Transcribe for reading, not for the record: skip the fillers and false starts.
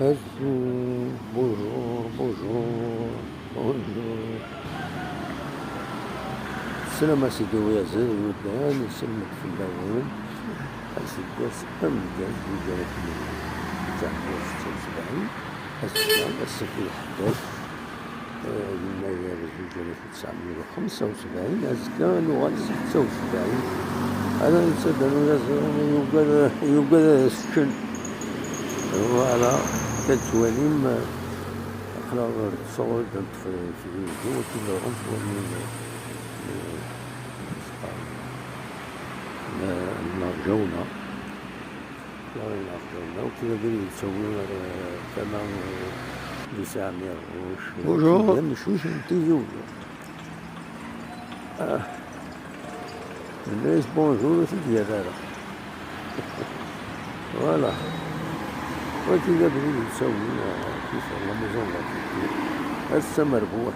Bonjour, bonjour, bonjour, bonjour. السلام سيدي ويعزل الودان، نسلمك في اللون. أسداس أمجاد رجالة تاع 76 أسلام السفير حداث الميال رجالة 975 أزكى لغة 76. هذا نسد يوجد سكن وعلى كتواليم احنا تصور في الفيديو كنا غنصور نرجونا وكذا قال يسوي تمام لسامير بونجور مش تيجي الناس بونجور في الديار فوالا وكذا بغيت يسوي كيف الله مزون هسه مربوح.